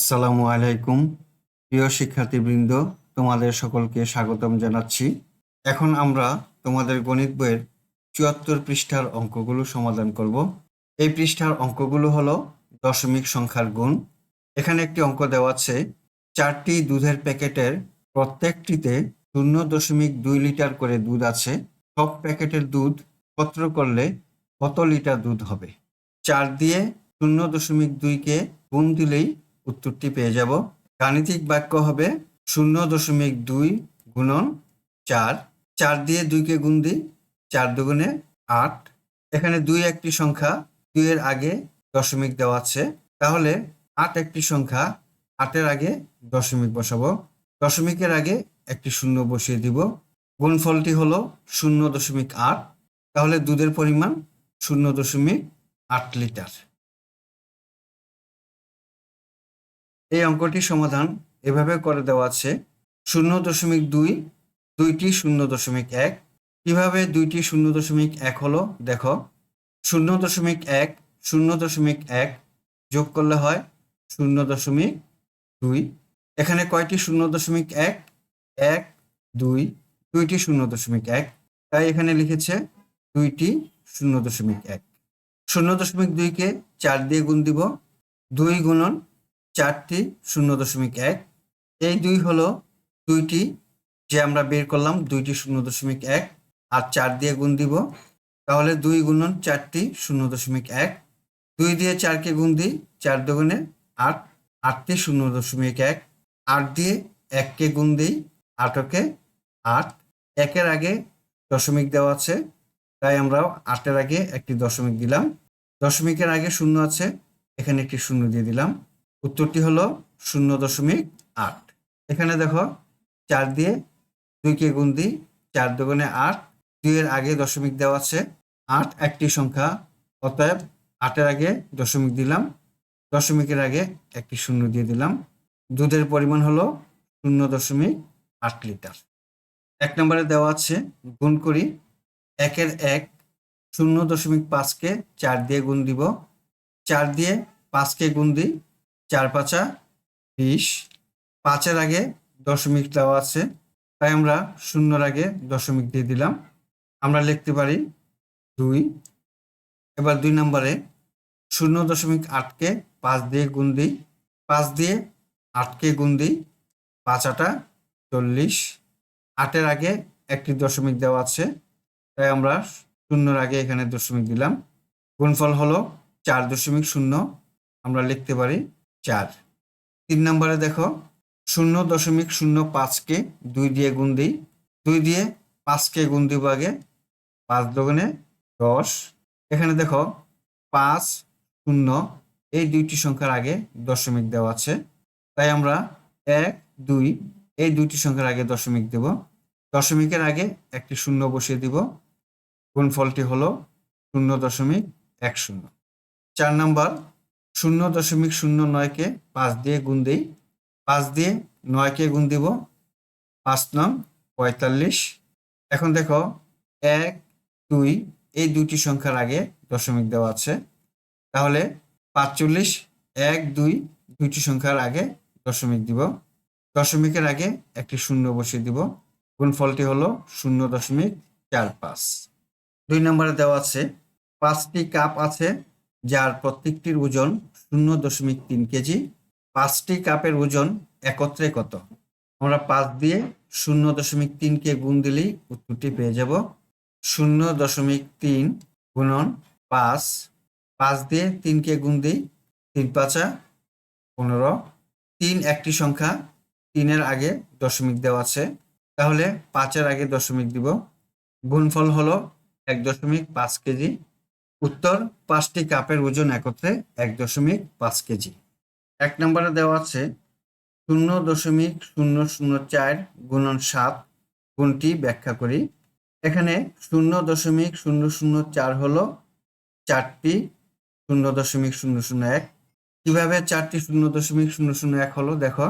আসসালামু আলাইকুম প্রিয় শিক্ষার্থীবৃন্দ, তোমাদের সকলকে স্বাগতম জানাচ্ছি। এখন আমরা তোমাদের গণিত বইয়ের ৭৪ পৃষ্ঠার অঙ্কগুলো সমাধান করব। এই পৃষ্ঠার অঙ্কগুলো হলো দশমিক সংখ্যার গুণ। এখানে একটি অঙ্ক দেওয়া আছে, 4টি দুধের প্যাকেটের প্রত্যেকটিতে 0.2 লিটার করে দুধ আছে। সব প্যাকেটের দুধ একত্র করলে কত লিটার দুধ হবে? 4 দিয়ে 0.2কে গুণ দিলেই উত্তরটি পেয়ে যাব। গাণিতিক বাক্য হবে 0.2 গুণন 4। 4 দিয়ে 2কে গুণ দিই, 4 দুগুণে 8। এখানে 2 একটি সংখ্যা, 2 এর আগে দশমিক দেওয়া আছে, তাহলে 8 একটি সংখ্যা, 8 এর আগে দশমিক বসাবো। দশমিকের আগে একটি শূন্য বসিয়ে দিব। গুণফলটি হলো 0.8, তাহলে দুধের পরিমাণ 0.8 লিটার। এই অঙ্কটির সমাধান এভাবে করে দেওয়া আছে, 0.2 দুইটি 0.1। কিভাবে দুইটি 0.1 হলো দেখো, 0.1 0.1 যোগ করলে হয় 0.2। এখানে কয়টি 0.1? 1 2, দুইটি 0.1, তাই এখানে লিখেছে দুইটি 0.1। 0.2কে 4 দিয়ে গুণ দিব, 2 গুণন 4টি 0.1। এই 2 হলো দুইটি যে আমরা বের করলাম, দুইটি 0.1, আর 4 দিয়ে গুণ দিব, তাহলে 2 গুণন 4টি 0.1। 2 দিয়ে 4কে গুণ দিই, 4 দুগুণে 8, 8টি 0.1। 8 দিয়ে 1কে গুণ দিই, 8কে 8। 1-এর আগে দশমিক দেওয়া আছে, তাই আমরা 8-এর আগে একটি দশমিক দিলাম। দশমিকের আগে শূন্য আছে, এখানে একটি শূন্য দিয়ে দিলাম। উত্তরটি হলো 0.8। এখানে দেখো, 4 দিয়ে 2কে গুণ দিই, 4 দুগুণে 8। 2 এর আগে দশমিক দেওয়া আছে, 8 একটি সংখ্যা, অতএব 8-এর আগে দশমিক দিলাম, দশমিকের আগে একটি শূন্য দিয়ে দিলাম। দুধের পরিমাণ হলো 0.8 লিটার। 1 নম্বরে দেওয়া আছে, গুণ করি। 1-এর 1 0.5কে 4 দিয়ে গুণ দিব, 4 দিয়ে 5কে গুণ দিই, 4 5 20। 5-এর আগে দশমিক দেওয়া আছে, তাই আমরা শূন্যর আগে দশমিক দিয়ে দিলাম। আমরা লিখতে পারি 2। এবার 2 নম্বরে 0.8কে 5 দিয়ে গুণ দিই, 5 দিয়ে 8কে গুণ দিই, 5 8 40। 8-এর আগে একটি দশমিক দেওয়া আছে, তাই আমরা শূন্যর আগে এখানে দশমিক দিলাম। গুণফল হলো 4.0, আমরা লিখতে পারি 4। 3 নম্বরে দেখো, 0.05কে 2 দিয়ে গুণ দিই, 2 দিয়ে 5কে গুণ দিব আগে, 5 দুগুণে 10। এখানে দেখো 5 0, এই দুইটি সংখ্যার আগে দশমিক দেওয়া আছে, তাই আমরা 1 2 এই দুইটি সংখ্যার আগে দশমিক দেব। দশমিকের আগে একটি শূন্য বসিয়ে দিব। গুণফলটি হলো 0.10। 4 নম্বর, 0.09কে 5 দিয়ে গুণ দিই, 5 দিয়ে 9কে গুণ দিব, 5 9 45। এখন দেখো 1 2 এই দুইটি সংখ্যার আগে দশমিক দেওয়া আছে, তাহলে 45। 1 2 দুইটি সংখ্যার আগে দশমিক দিব, দশমিকের আগে একটি শূন্য বসিয়ে দিব। গুণফলটি হলো 0.45। 2 নম্বরে দেওয়া আছে, 5টি কাপ আছে যার প্রত্যেকটির ওজন 0.3 কেজি। 5টি কাপের ওজন একত্রে কত? আমরা 5 দিয়ে 0.3কে গুণ দিলেই উত্তরটি পেয়ে যাব। 0.3 গুণন 5। 5 দিয়ে 3কে গুণ দিই, 3 5 15। 3 একটি সংখ্যা, 3-এর আগে দশমিক দেওয়া আছে, তাহলে 5-এর আগে দশমিক দিব। গুণফল হলো 1.5 কেজি। উত্তর, 5টি কাপের ওজন একত্রে 1.5 কেজি। 1 নম্বরে দেওয়া আছে, 0.004 গুণন 7 গুণটি ব্যাখ্যা করি। এখানে 0.004 হলো 4টি 0.001। কিভাবে 4টি 0.001 হলো দেখো,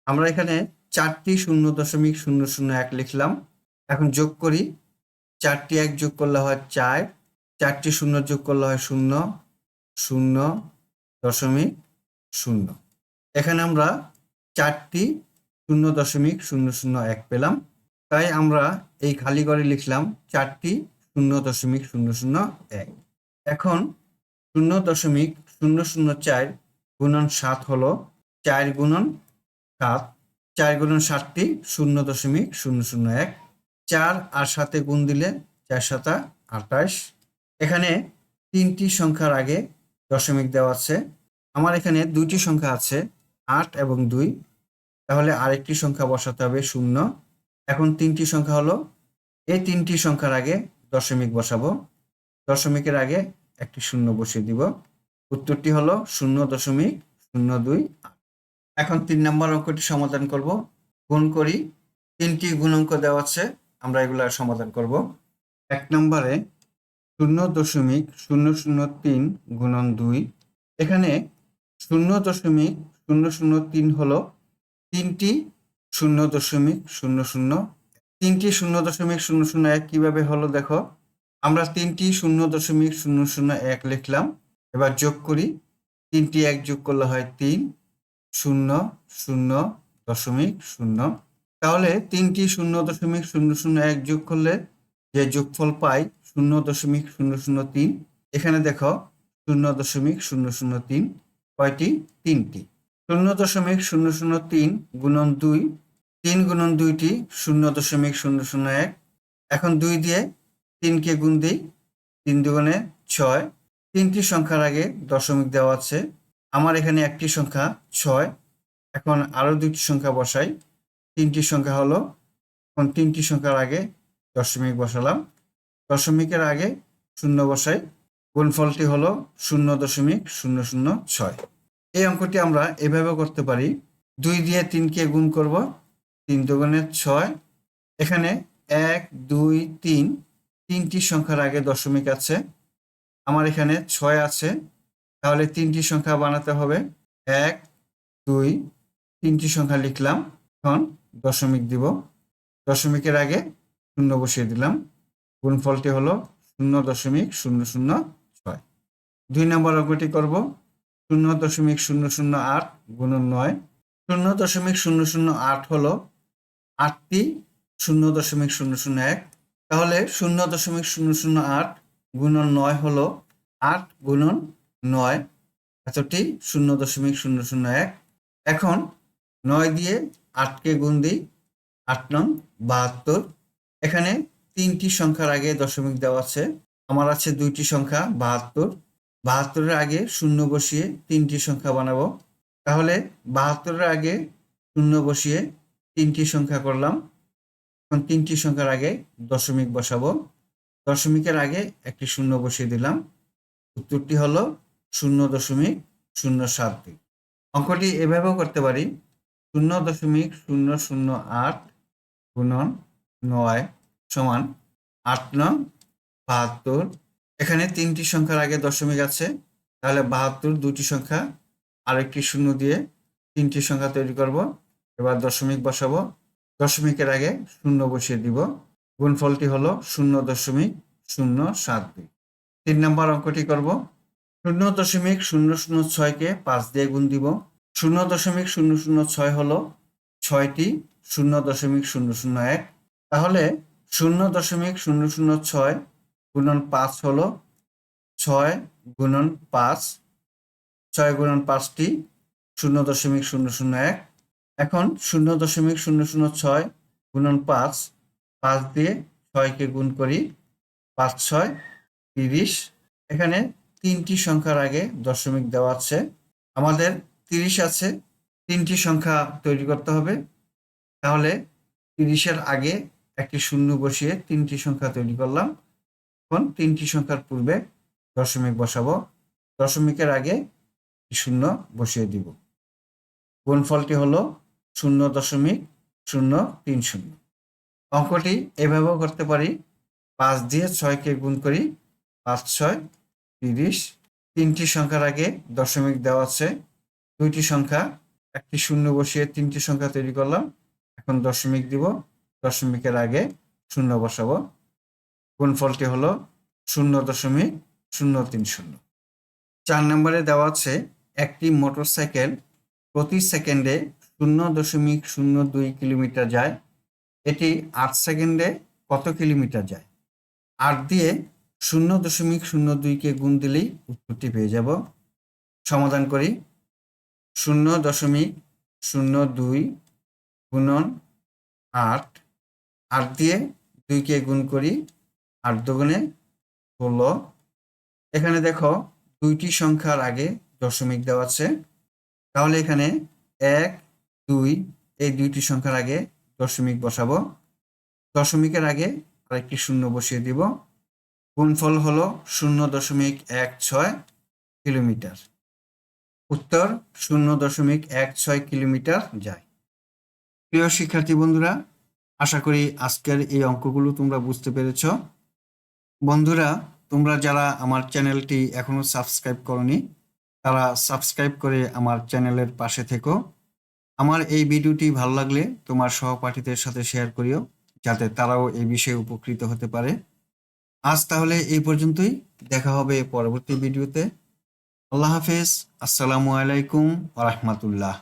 আমরা এখানে 4টি 0.001 লিখলাম। এখন যোগ করি, 4টি 1 যোগ করলে হয় 4, 4টি 0 যোগ করলে হয় 0 0.0। এখানে আমরা 4টি 0.001 পেলাম, তাই আমরা এই খালি ঘরে লিখলাম 4টি 0.001। এখন 0.004 গুণন 7 হলো 4 গুণন 7, 4 গুণন 7টি 0.001, 4 আর 7 গুণ দিলে 4 7 28। এখানে 3টি সংখ্যার আগে দশমিক দেওয়া আছে। আমার এখানে 2টি সংখ্যা আছে 8 এবং 2, তাহলে আরেকটি সংখ্যা বসাতে হবে 0। এখন 3টি সংখ্যা হলো, এই 3টি সংখ্যার আগে দশমিক বসাবো, দশমিকের আগে একটি 0 বসিয়ে দিব। উত্তরটি হলো 0.028। এখন 3 নম্বর অঙ্কটি সমাধান করব। গুণ করি, 3টি গুণাঙ্ক দেওয়া আছে, আমরা এগুলা সমাধান করব। 1 নম্বরে 0.003 গুণন 2, এখানে 0.003 হলো 3টি 0.00, 3টি 0.001 কিভাবে হলো দেখো, আমরা 3টি 0.001 লিখলাম, এবার যোগ করি, 3টি 1 যোগ করলে হয় 3, 0 0 দশমিক 0। তাহলে 3টি 0.001 যোগ করলে যে যোগফল পাই 0.003। এখানে দেখো 0.003 কয়টি? 3টি। 0.003 গুণন 2, 3 গুণন 2টি 0.001। এখন 2 দিয়ে 3কে গুণ দিই, 3 দুগুণে 6। 3টি সংখ্যার আগে দশমিক দেওয়া আছে, আমার এখানে একটি সংখ্যা 6। এখন আরো 2টি সংখ্যা বসাই, 3টি সংখ্যা হলো, এখন 3টি সংখ্যার আগে দশমিক বসালাম, দশমিকের আগে 0 বসাই, গুণফলটি হলো 0.006। এই অঙ্কটি আমরা এভাবে করতে পারি, 2 দিয়ে 3কে গুণ করব, 3 দুগুণে 6। এখানে 1 2 3 3টি সংখ্যার আগে দশমিক আছে, আমার এখানে 6 আছে, তাহলে 3টি সংখ্যা বানাতে হবে, 1 2, 3টি সংখ্যা লিখলাম, এখন দশমিক দিব, দশমিকের আগে 0 বসিয়ে দিলাম, গুণফলটি হলো 0.006। 2 নম্বর অঙ্কটি করব, 0.008 গুণন 9, 0.008 হলো 8টি 0.001, তাহলে 0.008 গুণন 9 হলো 8 গুণন 9, এতটি 0.001। এখন 9 দিয়ে 8কে গুণ দিই, 8 নং 72। এখানে 3টি সংখ্যার আগে দশমিক দেওয়া আছে, আমার আছে 2টি সংখ্যা 72, 72-এর আগে 0 বসিয়ে 3টি সংখ্যা বানাবো, তাহলে 72-এর আগে 0 বসিয়ে 3টি সংখ্যা করলাম। এখন 3টি সংখ্যার আগে দশমিক বসাবো, দশমিকের আগে একটি 0 বসিয়ে দিলাম, উত্তরটি হলো 0.072। অঙ্কটি এভাবেও করতে পারি, 0.008 গুণন 9 সমান 8 নং 72। এখানে 3টি সংখ্যার আগে দশমিক আছে, তাহলে 72 2টি সংখ্যা আরেকটি 0 দিয়ে 3টি সংখ্যা তৈরি করব, এবার দশমিক বসাবো, দশমিকের আগে 0 বসিয়ে দিব, গুণফলটি হলো 0.072। 3 নম্বর অঙ্কটি করব, 0.006-কে 5 দিয়ে গুণ দিব, 0.006 হলো 6টি 0.001, তাহলে 0.006 গুণন 5 হলো 6 গুণন 5, 6 গুণন 5টি 0.001। এখন 0.006 গুণন 5, 5 দিয়ে 6কে গুণ করি, 5 6 30। এখানে 3টি সংখ্যার আগে দশমিক দেওয়া আছে, আমাদের 30 আছে, 3টি সংখ্যা তৈরি করতে হবে, তাহলে 30-এর আগে একটি 0 বসিয়ে 3টি সংখ্যা তৈরি করলাম। এখন 3টি সংখ্যার পূর্বে দশমিক বসাবো, দশমিকের আগে 0 বসিয়ে দিব, গুণফলটি হলো 0.030। অঙ্কটি এভাবেও করতে পারি, 5 দিয়ে 6কে গুণ করি, 5 6 30। 3টি সংখ্যার আগে দশমিক দেওয়া আছে, 2টি সংখ্যা একটি 0 বসিয়ে 3টি সংখ্যা তৈরি করলাম, এখন দশমিক দিব, দশমিকের আগে 0 বসাবো, গুণফলটি হলো 0.030। 4 নম্বরে দেওয়া আছে, একটি মোটরসাইকেল প্রতি সেকেন্ডে 0.02 কিলোমিটার যায়, এটি 8 সেকেন্ডে কত কিলোমিটার যায়? 8 দিয়ে 0.02কে গুণ দিলেই উত্তরটি পেয়ে যাব। সমাধান করি। 0.02 গুণন 8, 8 দিয়ে 2কে গুণ করি, 8 দুগুণে 16। এখানে দেখো দুইটি সংখ্যার আগে দশমিক দেওয়া আছে, তাহলে এখানে 1, 2 এই দুইটি সংখ্যার আগে দশমিক বসাবো। দশমিকের আগে আরেকটি শূন্য বসিয়ে দিব। গুণফল হলো 0.16 কিলোমিটার। উত্তর 0.16 কিলোমিটার যায়। প্রিয় শিক্ষার্থী বন্ধুরা, আশা করি আজকের এই অঙ্কগুলো তোমরা বুঝতে পেরেছ। বন্ধুরা, তোমরা যারা আমার চ্যানেলটি এখনো সাবস্ক্রাইব করনি, তারা সাবস্ক্রাইব করে আমার চ্যানেলের পাশে থেকো। আমার এই ভিডিওটি ভালো লাগলে তোমার সহপাঠীদের সাথে শেয়ার করিও, যাতে তারাও এই বিষয়ে উপকৃত হতে পারে। আজ তাহলে এই পর্যন্তই, দেখা হবে পরবর্তী ভিডিওতে। আল্লাহ হাফেজ। আসসালামু আলাইকুম ওয়া রাহমাতুল্লাহ।